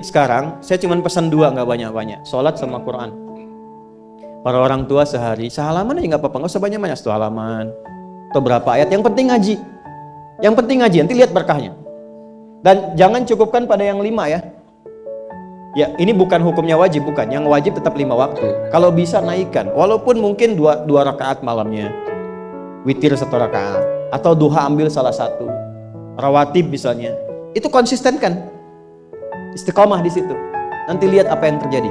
sekarang saya cuma pesan 2, nggak banyak-banyak. Sholat sama Quran. Para orang tua sehari sehalaman aja nggak apa-apa, nggak usah banyak-banyak, 1 halaman atau berapa ayat. Yang penting ngaji. Yang penting ngaji, nanti lihat berkahnya. Dan jangan cukupkan pada yang 5 ya. Ya, ini bukan hukumnya wajib, bukan. Yang wajib tetap 5 waktu. Kalau bisa naikkan, walaupun mungkin 2 rakaat malamnya, witir 1 rakaat, atau duha ambil salah satu, rawatib misalnya. Itu konsistenkan, istiqomah di situ. Nanti lihat apa yang terjadi.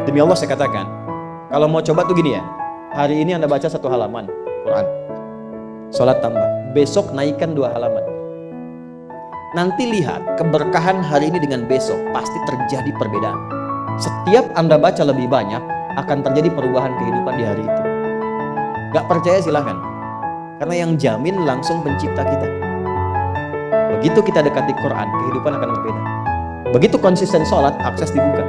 Demi Allah saya katakan, kalau mau coba tuh gini ya. Hari ini Anda baca 1 halaman Quran, sholat tambah. Besok naikkan 2 halaman. Nanti lihat keberkahan hari ini dengan besok, pasti terjadi perbedaan. Setiap Anda baca lebih banyak, akan terjadi perubahan kehidupan di hari itu. Gak percaya silahkan, karena yang jamin langsung pencipta kita. Begitu kita dekati Quran, kehidupan akan berbeda. Begitu konsisten sholat, akses dibuka.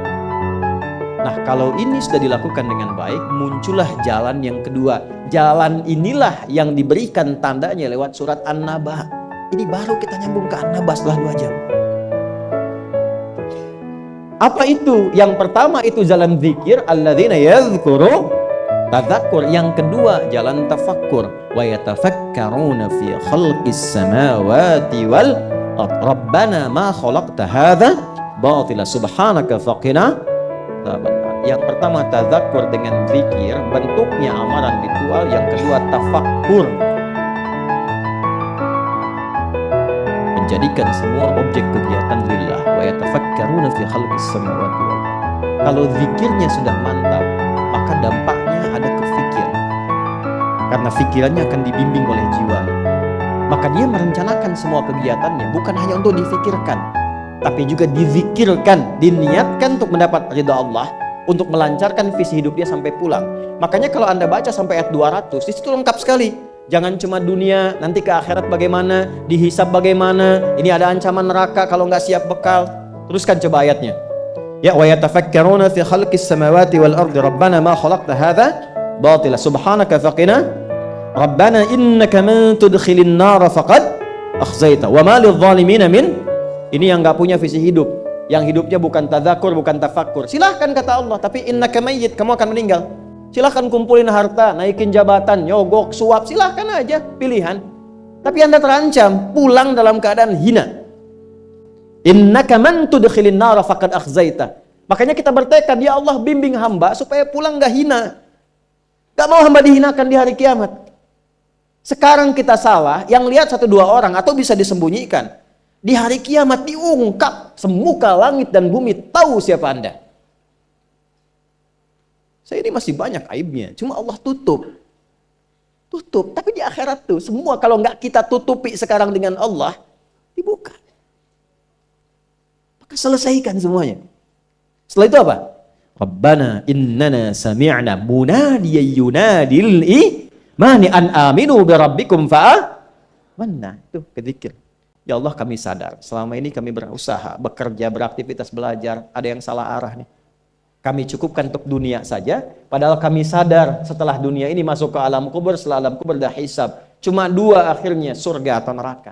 Nah, kalau ini sudah dilakukan dengan baik, muncullah jalan yang kedua. Jalan inilah yang diberikan tandanya lewat surat An-Naba. Ini baru kita nyambung ke An-Naba setelah 2 jam. Apa itu? Yang pertama itu jalan zikir, alladzina yadhkuru tadzakkur. Yang kedua jalan tafakkur, wa yatafakkaruna fi khalqis samawati wal ard. Rabbana ma khalaqta hadza batila subhanaka faqina adzabannar. Yang pertama tadzakkur dengan zikir, bentuknya amalan ritual. Yang kedua tafakkur, jadikan semua objek kegiatan lillah. Wa yatafakkaruna fi khalqis samawati wal ard. Kalau zikirnya sudah mantap, maka dampaknya ada ke fikir. Karena fikirannya akan dibimbing oleh jiwa. Maka dia merencanakan semua kegiatannya bukan hanya untuk difikirkan, tapi juga dizikirkan, diniatkan untuk mendapat ridha Allah, untuk melancarkan visi hidup dia sampai pulang. Makanya kalau Anda baca sampai ayat 200, di situ lengkap sekali. Jangan cuma dunia, nanti ke akhirat bagaimana, dihisab bagaimana, ini ada ancaman neraka kalau nggak siap bekal. Teruskan coba ayatnya. Ya, wa yatafakkaruna fi khalqis samawati wal ardi rabbana ma khalaqta hadza batila subhanaka faqina rabbana innaka man tudkhilin nar faqad akhzaita wa ma lidh dhalimin min. Ini yang nggak punya visi hidup, yang hidupnya bukan tadzakur, bukan tafakkur. Silahkan kata Allah, tapi innaka mayyit, kamu akan meninggal. Silahkan kumpulin harta, naikin jabatan, nyogok, suap, silahkan aja, pilihan. Tapi Anda terancam pulang dalam keadaan hina. Innaka man tudkhilin nar faqad akhzaita. Makanya kita bertekad, ya Allah bimbing hamba supaya pulang gak hina. Gak mau hamba dihinakan di hari kiamat. Sekarang kita salah, yang lihat 1-2 orang atau bisa disembunyikan. Di hari kiamat diungkap, semuka langit dan bumi tahu siapa Anda. Saya ini masih banyak aibnya, cuma Allah tutup. Tapi di akhirat tuh semua kalau nggak kita tutupi sekarang dengan Allah, dibuka. Maka selesaikan semuanya. Setelah itu apa? Rabbana innana sami'na munadiyan yunadil imani an aminu bi rabbikum fa'amanna. Itu kezikir. Ya Allah, kami sadar selama ini kami berusaha, bekerja, beraktivitas, belajar, ada yang salah arah nih. Kami cukupkan untuk dunia saja, padahal kami sadar setelah dunia ini masuk ke alam kubur, setelah alam kubur dah hisab. Cuma 2 akhirnya, surga atau neraka.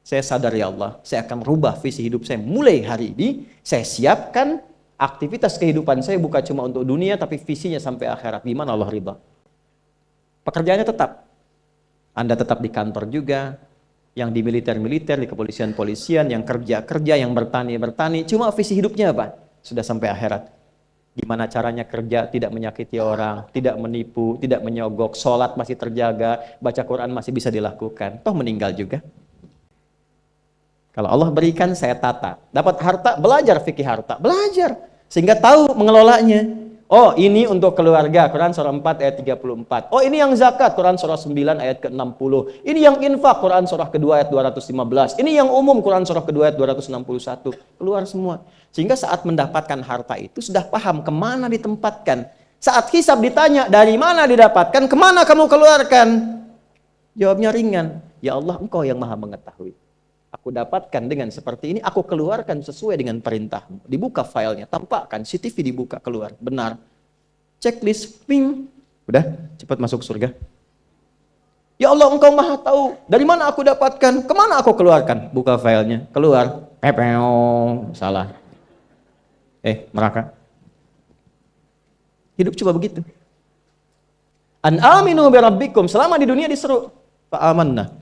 Saya sadar ya Allah, saya akan rubah visi hidup saya mulai hari ini. Saya siapkan aktivitas kehidupan saya bukan cuma untuk dunia, tapi visinya sampai akhirat. Gimana Allah ridha? Pekerjaannya tetap. Anda tetap di kantor juga, yang di militer-militer, di kepolisian-polisian, yang kerja-kerja, yang bertani-bertani. Cuma visi hidupnya apa? Sudah sampai akhirat. Gimana caranya kerja tidak menyakiti orang, tidak menipu, tidak menyogok, sholat masih terjaga, baca Quran masih bisa dilakukan. Toh meninggal juga. Kalau Allah berikan, saya tata. Dapat harta, belajar fikih harta. Belajar. Sehingga tahu mengelolanya. Oh, ini untuk keluarga, Quran surah 4 ayat 34. Oh, ini yang zakat, Quran surah 9 ayat ke-60. Ini yang infak, Quran surah kedua ayat 215. Ini yang umum, Quran surah kedua ayat 261. Keluar semua. Sehingga saat mendapatkan harta itu sudah paham kemana ditempatkan. Saat hisab ditanya, dari mana didapatkan, kemana kamu keluarkan? Jawabnya ringan. Ya Allah, Engkau yang maha mengetahui. Aku dapatkan dengan seperti ini, aku keluarkan sesuai dengan perintahmu. Dibuka filenya, tampakkan, CCTV dibuka, keluar. Benar. Checklist, ping. Udah, cepat masuk surga. Ya Allah, Engkau Maha tahu. Dari mana aku dapatkan? Kemana aku keluarkan? Buka filenya, keluar. Pepeng, salah. Neraka. Hidup coba begitu. An aminu bi rabbikum, selama di dunia diseru fa amanna.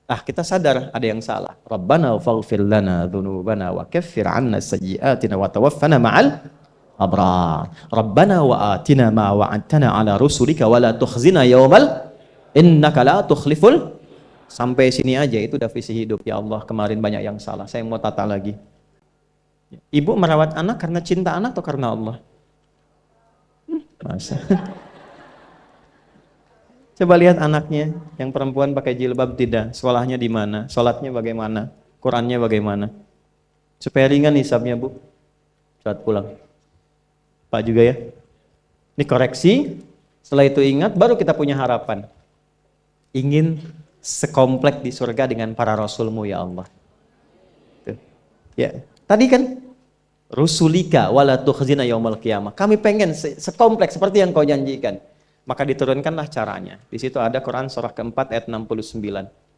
Kita sadar ada yang salah. Rabbana faghfir lana dzunubana wa kaffir 'anna sayyi'atina wa tawaffana ma'al abrar. Rabbana wa atina ma wa'adtana 'ala rusulika wa la tukhzina yaumal innaka la tukhliful. Sampai sini aja itu udah visi hidup. Ya Allah, kemarin banyak yang salah. Saya mau tata lagi. Ibu merawat anak karena cinta anak atau karena Allah? Masa? Coba lihat anaknya, yang perempuan pakai jilbab tidak, sekolahnya di mana, sholatnya bagaimana, Qurannya bagaimana. Supaya ringan hisabnya, Bu. Saat pulang. Pak juga ya. Ini koreksi, setelah itu ingat, baru kita punya harapan. Ingin sekomplek di surga dengan para rasulmu ya Allah. Tuh. Ya, tadi kan rusulika wala tukhzina yaumal qiyamah. Kami pengen sekompleks seperti yang kau janjikan. Maka diturunkanlah caranya. Di situ ada Quran surah keempat ayat 69.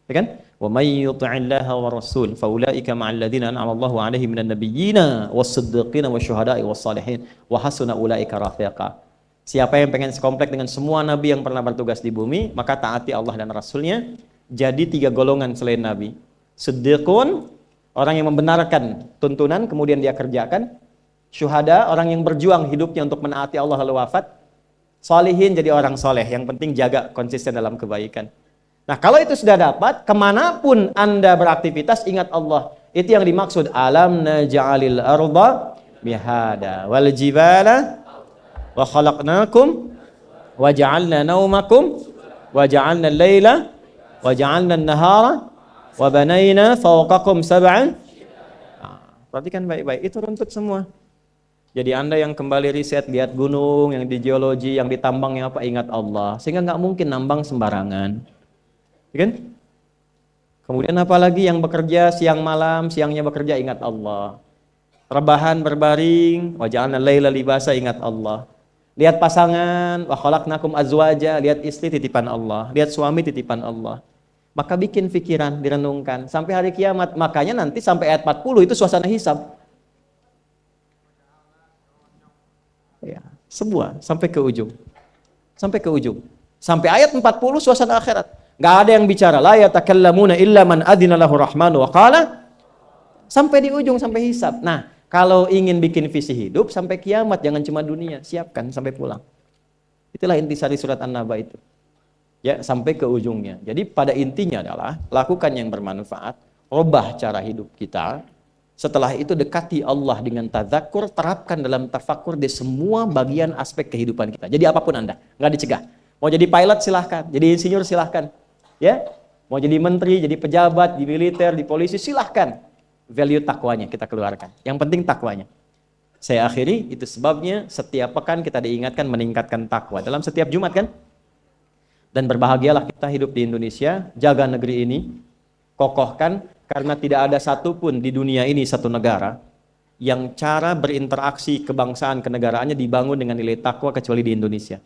Ya kan? Wa may yuti'illaha wa rasul faulaika ma'al ladzina an'ama Allahu 'alaihim minan nabiyyina was-siddiqina wasyuhada'i was-salihin wa hasuna ulaika rafiqa. Siapa yang pengen sekomplek dengan semua nabi yang pernah bertugas di bumi, maka taati Allah dan Rasulnya. Jadi 3 golongan selain nabi. Siddiqun, orang yang membenarkan tuntunan kemudian dia kerjakan. Syuhada, orang yang berjuang hidupnya untuk menaati Allah lalu wafat. Salihin, jadi orang soleh, yang penting jaga konsisten dalam kebaikan. Nah, kalau itu sudah dapat, kemanapun Anda beraktivitas, ingat Allah. Itu yang dimaksud alam naj'alil arda mihada wal jibala wa khalaqnakum wa ja'alna naumakum wa ja'alna al-laila wa ja'alna an-nahara wa banayna fawqakum sab'an. Perhatikan baik-baik, itu runtut semua. Jadi Anda yang kembali riset, lihat gunung, yang di geologi, yang ditambang, yang apa, ingat Allah. Sehingga nggak mungkin nambang sembarangan. Ya kan? Kemudian apalagi yang bekerja siang malam, siangnya bekerja, ingat Allah. Rebahan berbaring, wa ja'alna laila libasa, ingat Allah. Lihat pasangan, wa khalaqnakum azwaja, lihat istri titipan Allah, lihat suami titipan Allah. Maka bikin pikiran, direnungkan sampai hari kiamat. Makanya nanti sampai ayat 40 itu suasana hisab. Ya, semua sampai ke ujung. Sampai ke ujung. Sampai ayat 40 suasana akhirat. Enggak ada yang bicara, la yatakallamuna illa man adzina lahu rahmanu wa qala. Sampai di ujung, sampai hisab. Nah, kalau ingin bikin visi hidup sampai kiamat, jangan cuma dunia, siapkan sampai pulang. Itulah intisari surat An-Naba itu. Ya, sampai ke ujungnya. Jadi pada intinya adalah lakukan yang bermanfaat, rubah cara hidup kita. Setelah itu dekati Allah dengan tadzakur, terapkan dalam tafakur di semua bagian aspek kehidupan kita. Jadi apapun Anda, nggak dicegah. Mau jadi pilot silahkan, jadi insinyur silahkan. Ya, mau jadi menteri, jadi pejabat, di militer, di polisi silahkan. Value takwanya kita keluarkan. Yang penting takwanya. Saya akhiri, itu sebabnya setiap pekan kita diingatkan meningkatkan takwa. Dalam setiap Jumat kan? Dan berbahagialah kita hidup di Indonesia, jaga negeri ini, kokohkan. Karena tidak ada satupun di dunia ini satu negara yang cara berinteraksi kebangsaan kenegaraannya dibangun dengan nilai takwa kecuali di Indonesia.